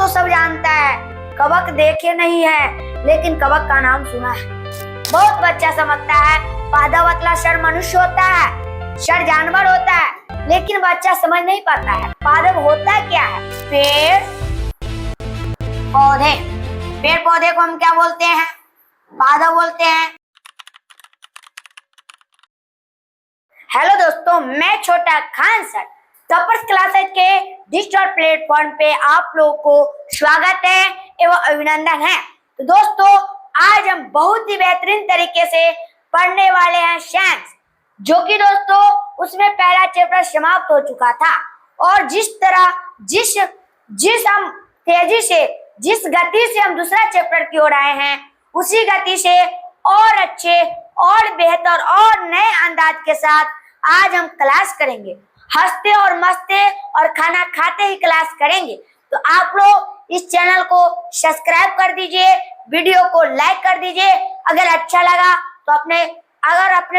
तो सब जानता है, कवक देखे नहीं है लेकिन कवक का नाम सुना है। बहुत बच्चा समझता है पादप मतलब षड मनुष्य होता है, षड जानवर होता है, लेकिन बच्चा समझ नहीं पाता है पादप होता क्या है। पेड़ पौधे, पेड़ पौधे को हम क्या बोलते हैं? पादप बोलते हैं। हेलो दोस्तों, मैं छोटा खान सर टॉपर्स क्लासेज के डिजिटल प्लेटफॉर्म पे आप लोगों को स्वागत है एवं अभिनंदन है। तो दोस्तों, आज हम बहुत ही बेहतरीन तरीके से पढ़ने वाले हैं साइंस, जो कि दोस्तों उसमें पहला चैप्टर समाप्त हो चुका था। और जिस हम तेजी से जिस गति से हम दूसरा चैप्टर की ओर आए हैं, उसी गति से और अच्छे और बेहतर और नए अंदाज के साथ आज हम क्लास करेंगे। हंसते और मस्ते और खाना खाते ही क्लास करेंगे। तो आप लोग इस चैनल को सब्सक्राइब कर दीजिए, वीडियो को लाइक कर दीजिए। अगर अच्छा लगा तो अपने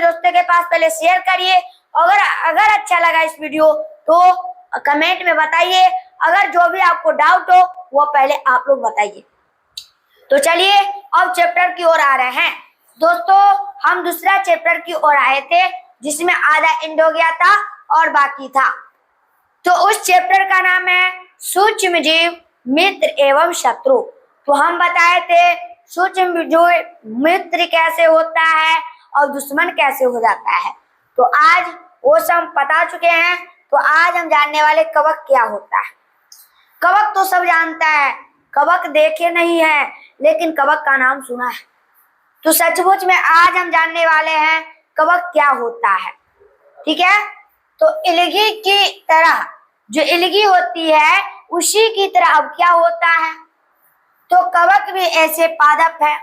दोस्तों के पास पहले शेयर करिए। अगर अच्छा लगा इस वीडियो तो कमेंट में बताइए। अगर जो भी आपको डाउट हो वो पहले आप लोग बताइए। तो चलिए अब चैप्टर की ओर आ रहे हैं। दोस्तों, हम दूसरा चैप्टर की ओर आए थे जिसमें आधा एंड हो गया था और बाकी था। तो उस चैप्टर का नाम है सूक्ष्म जीव, मित्र एवं शत्रु। तो हम बताए थे सूक्ष्म जीव मित्र कैसे होता है और दुश्मन कैसे हो जाता है। तो आज वो सब बता चुके हैं। तो आज हम जानने वाले कवक क्या होता है। कवक तो सब जानता है, कवक देखे नहीं है लेकिन कवक का नाम सुना है। तो सचमुच में आज हम जानने वाले हैं कवक क्या होता है। ठीक है, तो इल्गी की तरह जो इल्गी होती है उसी की तरह अब क्या होता है, तो कवक भी ऐसे पादप है।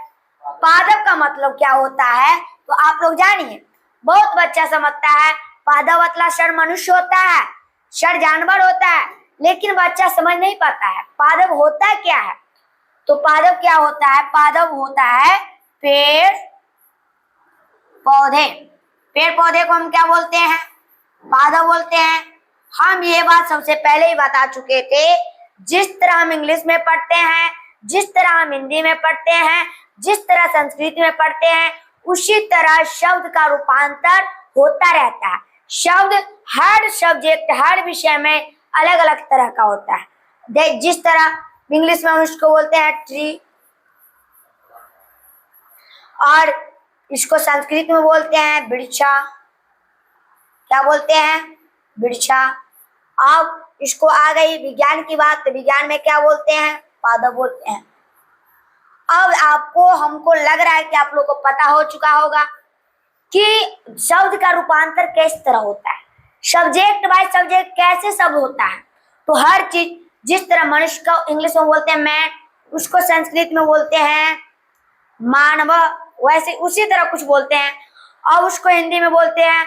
पादप का मतलब क्या होता है तो आप लोग जानिए। बहुत बच्चा समझता है पादप मतलब षड मनुष्य होता है, षड जानवर होता है, लेकिन बच्चा समझ नहीं पाता है पादप होता क्या है। तो पादप क्या होता है? पादप होता है पेड़ पौधे। पेड़ पौधे को हम क्या बोलते हैं? पादप बोलते हैं। हम ये बात सबसे पहले ही बता चुके थे। जिस तरह हम इंग्लिश में पढ़ते हैं, जिस तरह हम हिंदी में पढ़ते हैं, जिस तरह संस्कृत में पढ़ते हैं, उसी तरह शब्द का रूपांतर होता रहता है। शब्द हर सब्जेक्ट हर विषय में अलग अलग तरह का होता है। जिस तरह इंग्लिश में उसको बोलते हैं ट्री, और इसको संस्कृत में बोलते हैं वृक्षा। क्या बोलते हैं? वृक्षा। अब इसको आ गई विज्ञान की बात, तो विज्ञान में क्या बोलते हैं? पादप बोलते हैं। अब हमको लग रहा है कि आप लोगों को पता हो चुका होगा कि शब्द का रूपांतर किस तरह होता है, सब्जेक्ट बाय सब्जेक्ट कैसे शब्द होता है। तो हर चीज, जिस तरह मनुष्य को इंग्लिश में बोलते हैं मैन, उसको संस्कृत में बोलते हैं मानव, वैसे उसी तरह कुछ बोलते हैं। अब उसको हिंदी में बोलते हैं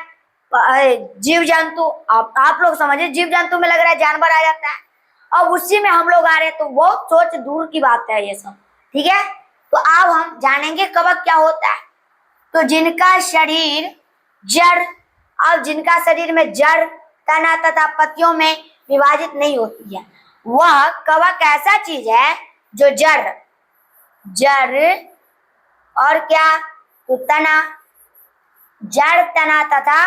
जीव जंतु। आप लोग समझिए, जीव जंतु में लग रहा है जानवर आ जाता है, अब उसी में हम लोग आ रहे हैं। तो बहुत सोच दूर की बात है ये सब। ठीक है, तो अब हम जानेंगे कवक क्या होता है। तो जिनका शरीर जड़, अब जिनका शरीर में जड़, तना तथा पत्तियों में विभाजित नहीं होती है, वह कवक ऐसा चीज है जो जड़ और क्या, तो तना, जड़ तना तथा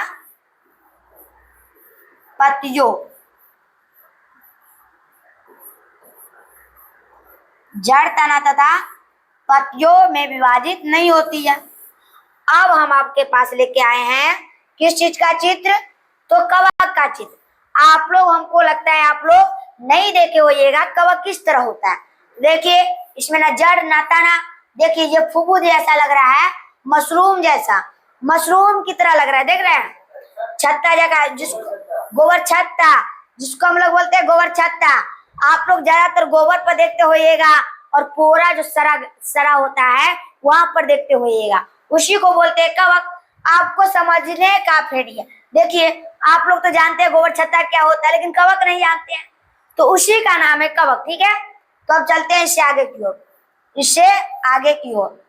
पत्तियों, जड़ तना तथा पत्तियों में विभाजित नहीं होती है। अब हम आपके पास लेके आए हैं किस चीज का चित्र, तो कवक का चित्र। आप लोग, हमको लगता है आप लोग नहीं देखे होइएगा कवक किस तरह होता है। देखिए इसमें ना जड़ ना तना, देखिए ये फुफू जैसा लग रहा है, मशरूम जैसा, मशरूम की तरह लग रहा है। देख रहे हैं, छत्ता जगह गोबर छत्ता, जिसको हम लोग बोलते हैं गोबर छत्ता। आप लोग ज्यादातर गोबर पर देखते होइएगा और कोरा जो सरा होता है वहां पर देखते होइएगा, उसी को बोलते हैं कवक। आपको समझने का फेरिया। देखिए आप लोग तो जानते हैं गोबर छत्ता क्या होता है, लेकिन कवक नहीं जानते हैं, तो उसी का नाम है कवक। ठीक है, तो अब चलते हैं इससे आगे की ओर,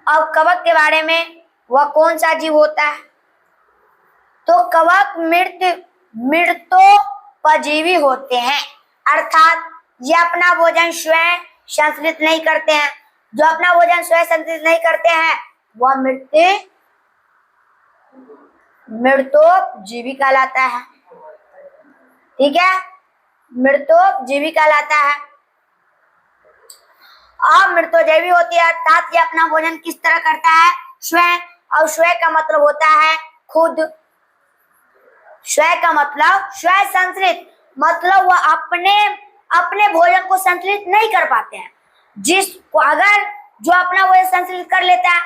अब कवक के बारे में, वह कौन सा जीव होता है, तो कवक मृतोपजीवी होते हैं। अर्थात ये अपना भोजन स्वयं संस्कृत नहीं करते हैं। जो अपना भोजन स्वयं संस्कृत नहीं करते हैं वह मृतोपजीवी कहलाता है। ठीक है, मृतोपजीवी कहलाता है। अमृतोजीवी होती है अर्थात ये अपना भोजन किस तरह करता है, स्वयं। और स्वयं का मतलब होता है खुद। स्वयं का मतलब स्वयं संस्कृत, मतलब वह अपने भोजन को संस्कृत नहीं कर पाते हैं। जिसको अगर जो अपना भोजन संस्कृत कर लेता है,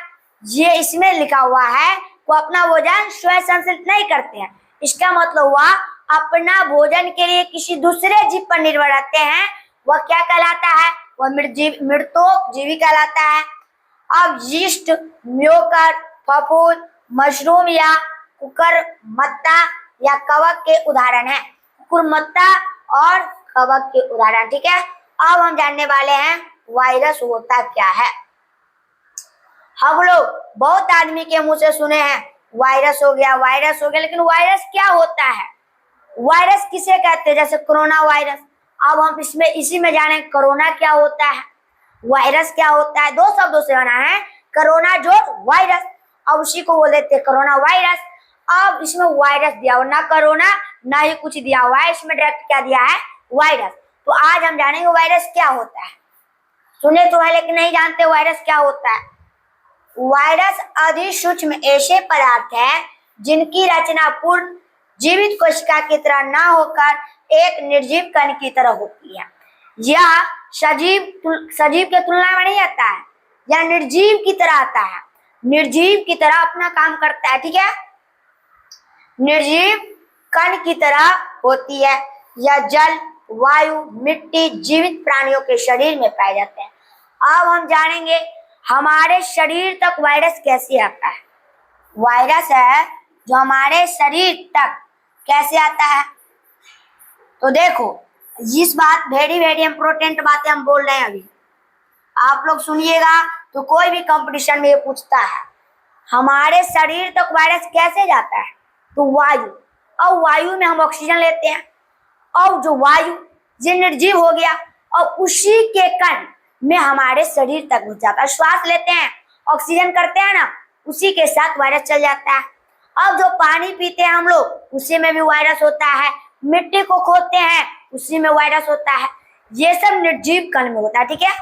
ये इसमें लिखा हुआ है वो अपना भोजन स्वयं संस्कृत नहीं करते हैं। इसका मतलब हुआ अपना भोजन के लिए किसी दूसरे जीव पर निर्भर रहते हैं, वह क्या कहलाता है, वह मृतोपजीवी कहलाता है। अब यीस्ट, म्योकर, फफूंद, मशरूम या कुकुरमत्ता या कवक के उदाहरण है। कुकुरमत्ता और कवक के उदाहरण। ठीक है, अब हम जानने वाले हैं वायरस होता क्या है। हम लोग बहुत आदमी के मुंह से सुने हैं वायरस हो गया, वायरस हो गया, लेकिन वायरस क्या होता है, वायरस किसे कहते हैं, जैसे कोरोना वायरस। अब हम इसी में जाने कोरोना क्या होता है, वायरस क्या होता है। दो शब्दों से बना है, कोरोना जो वायरस, अब उसी को बोल देते हैं कोरोना वायरस। अब इसमें वायरस दिया हुआ, ना कोरोना ना ही कुछ दिया हुआ है, इसमें डायरेक्ट क्या दिया है, वायरस। तो आज हम जानेंगे वायरस क्या होता है। सुने तो है लेकिन नहीं जानते वायरस क्या होता है। वायरस अधिसूक्ष्म ऐसे पदार्थ है जिनकी रचना पूर्ण जीवित कोशिका की तरह न होकर एक निर्जीव कण की तरह होती है। यह सजीव के तुलना में नहीं आता है, यह निर्जीव की तरह आता है, निर्जीव की तरह अपना काम करता है। ठीक है, निर्जीव कण की तरह होती है। यह जल, वायु, मिट्टी, जीवित प्राणियों के शरीर में पाए जाते हैं। अब हम जानेंगे हमारे शरीर तक वायरस कैसे आता है। वायरस है जो हमारे शरीर तक कैसे आता है। तो देखो, इस बात वेरी इंपोर्टेंट बातें हम बोल रहे हैं अभी, आप लोग सुनिएगा। तो कोई भी कंपटीशन में ये पूछता है हमारे शरीर तक वायरस कैसे जाता है, तो वायु। और वायु में हम ऑक्सीजन लेते हैं, और जो वायु ये निर्जीव हो गया, और उसी के कण में हमारे शरीर तक घुस जाता है। श्वास लेते हैं, ऑक्सीजन करते हैं ना, उसी के साथ वायरस चल जाता है। अब जो पानी पीते हैं हम लोग, उसी में भी वायरस होता है। मिट्टी को खोदते हैं, उसी में वायरस होता है। ये सब निर्जीव कण में होता है। ठीक है,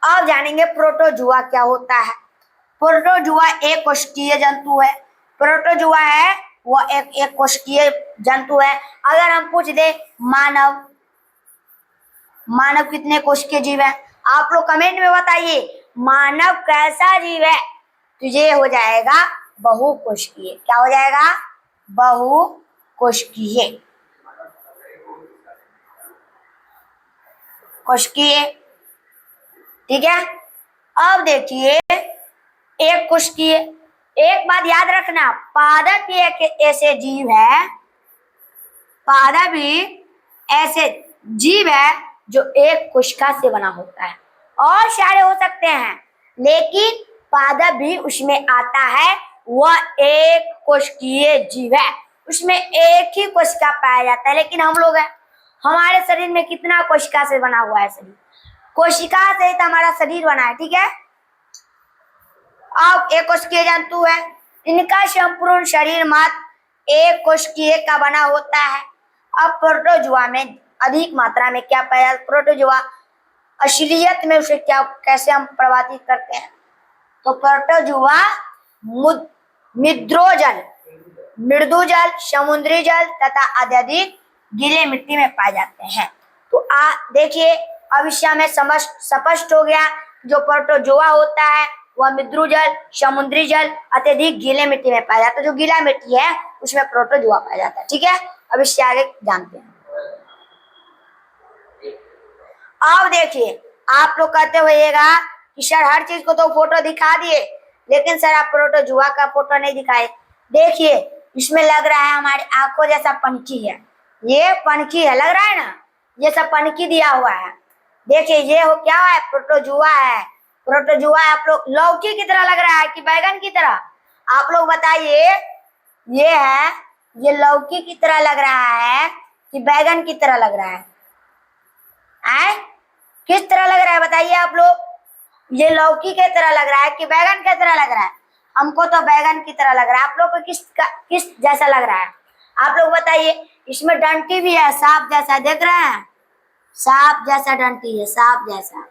अब जानेंगे प्रोटोजुआ क्या होता है। प्रोटोजुआ एक कोशिकीय जंतु है। प्रोटोजुआ है वो एक कोशिकीय जंतु है। अगर हम पूछ दे मानव कितने कोशिकीय जीव है, आप लोग कमेंट में बताइए मानव कैसा जीव है, तो ये हो जाएगा बहुकोशिकीय। क्या हो जाएगा, बहुकोशिकीय। कोशिकीय। ठीक है, अब देखिए एक कोशिकीय। एक बात याद रखना, पादप भी एक ऐसे जीव है, पादप भी ऐसे जीव है जो एक कोशिका से बना होता है। और सारे हो सकते हैं, लेकिन पादप भी उसमें आता है। वह एक कोशिकीय जीव है, उसमें एक ही कोशिका पाया जाता है। लेकिन हम लोग हैं, हमारे शरीर में कितना कोशिका से बना हुआ है शरीर, कोशिका से ही तो हमारा शरीर बना है। ठीक है, अब एक कोशिकीय जंतु है, इनका संपूर्ण शरीर मात्र एक कोशिकीय का बना होता है। अब प्रोटोजुआ में अधिक मात्रा में क्या पाया, प्रोटोजुआ असलियत में उसे क्या कैसे हम प्रभावित करते हैं, तो प्रोटोजुआ मृदु जल, समुद्री जल तथा अत्यधिक गीले मिट्टी में पाए जाते हैं। तो देखिए अब इससे हमें समझ स्पष्ट हो गया, जो प्रोटोजुआ होता है वह मृदु जल, समुद्री जल, अत्यधिक गीले मिट्टी में पाया जाता है। जो गीला मिट्टी है उसमें प्रोटोजुआ पाया जाता है। ठीक है, अब इससे आगे जानते हैं। अब देखिए, आप लोग कहते होइएगा कि सर हर चीज को तो फोटो दिखा दिए, लेकिन सर आप प्रोटोजुआ का फोटो नहीं दिखाए। देखिए इसमें लग रहा है हमारी आंखों जैसा पनकी है, ये पनकी है, लग रहा है ना, ये सब पनकी दिया हुआ है। देखिए ये हो क्या है, प्रोटोजुआ है। प्रोटोजुआ आप लोग लौकी की तरह लग रहा है कि बैगन की तरह, आप लोग बताइए। ये है, ये लौकी की तरह लग रहा है कि बैगन की तरह लग रहा है? किस तरह लग रहा है बताइए आप लोग? ये लौकी के तरह लग रहा है कि बैगन के तरह लग रहा है? हमको तो बैगन की तरह लग रहा है। आप लोग को किस जैसा लग रहा है? आप लोग बताइए। इसमें डंटी भी है, सांप जैसा, देख रहे हैं? सांप जैसा डंटी है, सांप जैसा।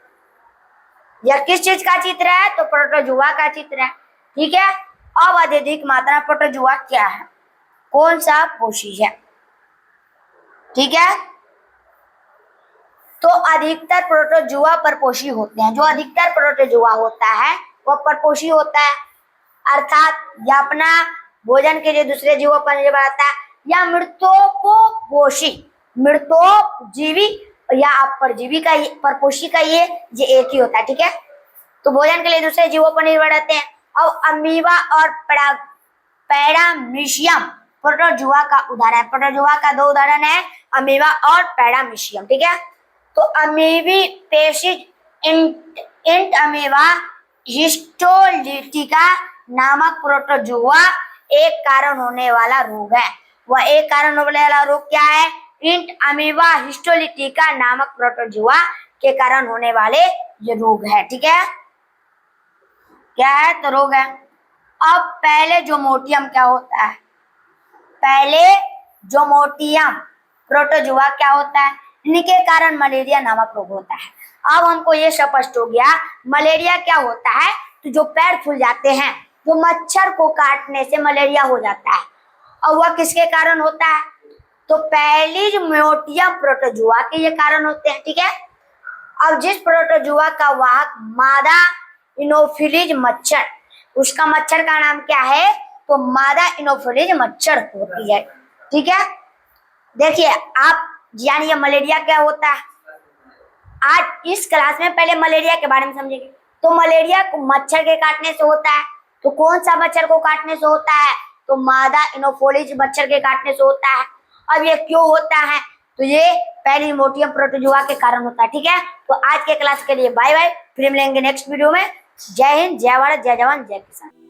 यह किस चीज का चित्र है? तो प्रोटोजुआ का चित्र है। ठीक है। अब अत्यधिक मात्रा प्रोटोजुआ क्या है? कौन सा पोषी है? ठीक है। तो अधिकतर प्रोटोजुआ परपोषी होते हैं। जो अधिकतर प्रोटोजुआ होता है वह परपोषी होता है, अर्थात यह अपना भोजन के लिए दूसरे जीवों पर निर्भर रहता है, या मृतोपपोषी, मृतोपजीवी या अपरजीवी का परपोषी का ये एक ही होता है। ठीक है। तो भोजन के लिए दूसरे जीवों पर निर्भर रहते हैं। अब अमीबा और पैरामीशियम प्रोटोजुआ का उदाहरण है। प्रोटोजुआ का दो उदाहरण है, अमीबा और पैरामीशियम। ठीक है। तो अमीबी पेशिज इंट अमीबा हिस्टोलिटिका नामक प्रोटोजुआ एक कारण होने वाला रोग है। वह एक कारण होने वाला रोग क्या है? इंट अमीबा हिस्टोलिटिका नामक प्रोटोजुआ के कारण होने वाले ये रोग है। ठीक है। क्या है? तो रोग है। अब पहले जोमोटियम क्या होता है? पहले जोमोटियम प्रोटोजुआ क्या होता है? इनके कारण मलेरिया नामक रोग होता है। अब हमको ये स्पष्ट हो गया मलेरिया क्या होता है। तो जो पैर फूल जाते हैं, जो मच्छर को काटने से मलेरिया हो जाता है, और वह किसके कारण होता है? तो पहली जोमोटियम प्रोटोजुआ के ये कारण होते हैं। ठीक है। अब जिस प्रोटोजुआ का वाहक मादा इनोफिलीज मच्छर, उसका मच्छर का नाम क्या है? तो मादा इनोफिलीज मच्छर होती है। ठीक है। देखिए आप जानिए मलेरिया क्या होता है। आज इस क्लास में पहले मलेरिया के बारे में समझेंगे। तो मलेरिया को मच्छर के काटने से होता है। तो कौन सा मच्छर को काटने से होता है? तो मादा इनोफिलीज मच्छर के काटने से होता है। अब ये क्यों होता है? तो ये पहली जोमोटियम प्रोटोजुआ के कारण होता है। ठीक है। तो आज के क्लास के लिए बाय बाय, फिर मिलेंगे नेक्स्ट वीडियो में। जय हिंद, जय भारत, जय जवान, जय किसान।